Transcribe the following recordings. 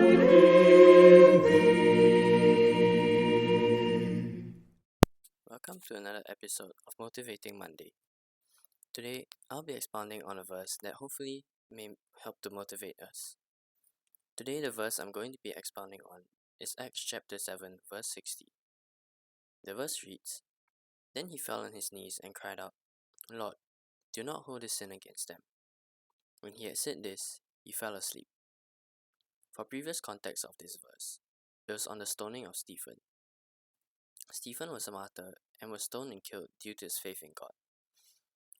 in thee. Welcome to another episode of Motivating Monday. Today, I'll be expounding on a verse that hopefully may help to motivate us. Today, the verse I'm going to be expounding on is Acts chapter 7, verse 60. The verse reads, "Then he fell on his knees and cried out, 'Lord, do not hold this sin against them.' When he had said this, he fell asleep." For previous context of this verse, it was on the stoning of Stephen. Stephen was a martyr and was stoned and killed due to his faith in God.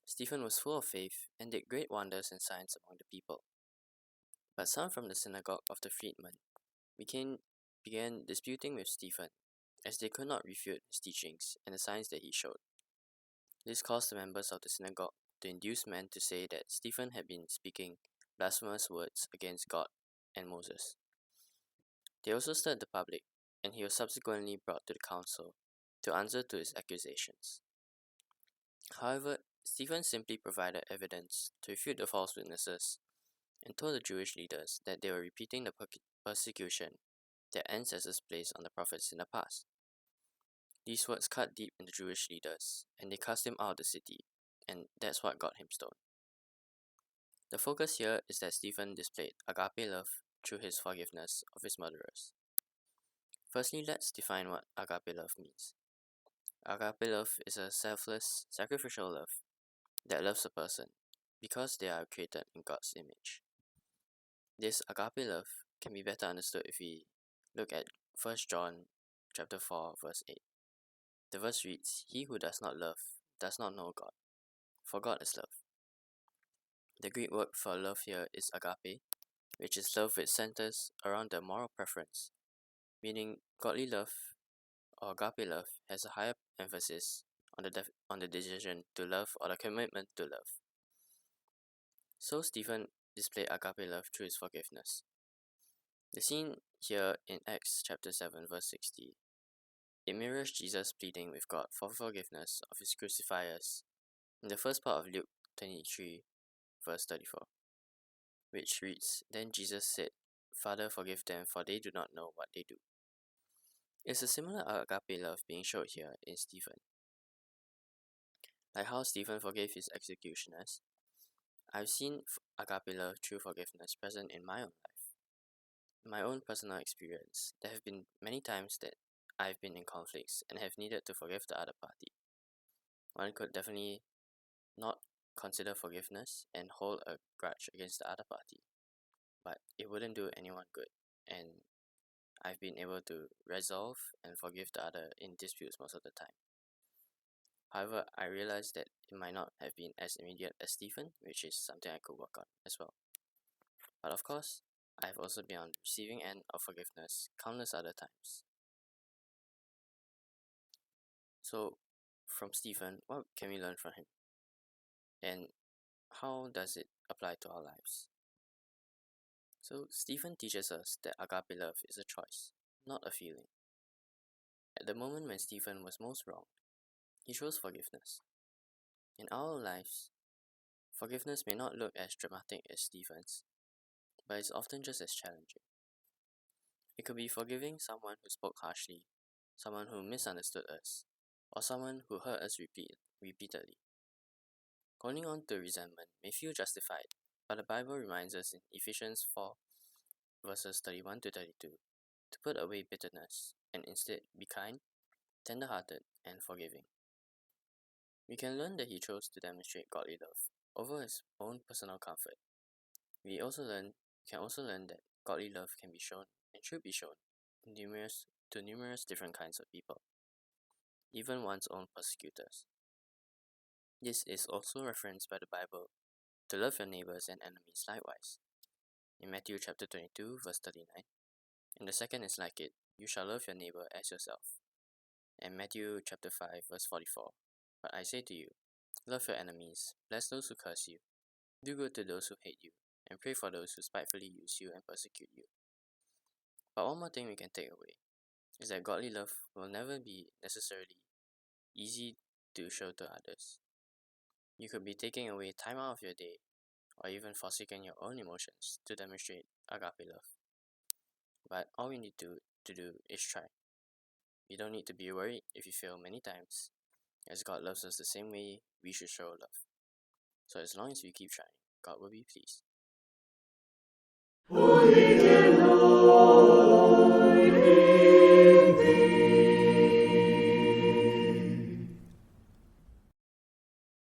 Stephen was full of faith and did great wonders and signs among the people. But some from the synagogue of the freedmen began disputing with Stephen, as they could not refute his teachings and the signs that he showed. This caused the members of the synagogue to induce men to say that Stephen had been speaking blasphemous words against God and Moses. They also stirred the public, and he was subsequently brought to the council to answer to his accusations. However, Stephen simply provided evidence to refute the false witnesses and told the Jewish leaders that they were repeating the persecution that ancestors placed on the prophets in the past. These words cut deep into Jewish leaders, and they cast him out of the city, and that's what got him stoned. The focus here is that Stephen displayed agape love through his forgiveness of his murderers. Firstly, let's define what agape love means. Agape love is a selfless, sacrificial love that loves a person because they are created in God's image. This agape love can be better understood if we look at 1 John chapter 4 verse 8. The verse reads, "He who does not love does not know God, for God is love." The Greek word for love here is agape, which is love which centers around the moral preference, meaning godly love or agape love has a higher emphasis on the decision to love or the commitment to love. So Stephen displayed agape love through his forgiveness. The scene here in Acts chapter 7 verse 60, it mirrors Jesus pleading with God for forgiveness of his crucifiers in the first part of Luke 23 verse 34, which reads, "Then Jesus said, 'Father, forgive them, for they do not know what they do.'" It's a similar agape love being showed here in Stephen. Like how Stephen forgave his executioners, I've seen agape love through forgiveness present in my own life. In my own personal experience, there have been many times that I've been in conflicts and have needed to forgive the other party. One could definitely not consider forgiveness and hold a grudge against the other party, but it wouldn't do anyone good, and I've been able to resolve and forgive the other in disputes most of the time. However, I realized that it might not have been as immediate as Stephen, which is something I could work on as well. But of course, I've also been on the receiving end of forgiveness countless other times. So, from Stephen, what can we learn from him? And how does it apply to our lives? So, Stephen teaches us that agape love is a choice, not a feeling. At the moment when Stephen was most wronged, he chose forgiveness. In our lives, forgiveness may not look as dramatic as Stephen's, but it's often just as challenging. It could be forgiving someone who spoke harshly, someone who misunderstood us, or someone who hurt us repeatedly. Holding on to resentment may feel justified, but the Bible reminds us in Ephesians 4 verses 31 to 32 to put away bitterness and instead be kind, tender-hearted, and forgiving. We can learn that he chose to demonstrate godly love over his own personal comfort. We can also learn that godly love can be shown and should be shown to numerous different kinds of people, even one's own persecutors. This is also referenced by the Bible to love your neighbors and enemies likewise. In Matthew chapter 22 verse 39, and the second is like it, you shall love your neighbor as yourself. And Matthew chapter 5 verse 44, but I say to you, love your enemies, bless those who curse you, do good to those who hate you, and pray for those who spitefully use you and persecute you. But one more thing we can take away is that godly love will never be necessarily easy to show to others. You could be taking away time out of your day, or even forsaking your own emotions to demonstrate agape love. but all we need to do is try. You don't need to be worried if you fail many times, as God loves us the same way we should show love. So as long as we keep trying, God will be pleased.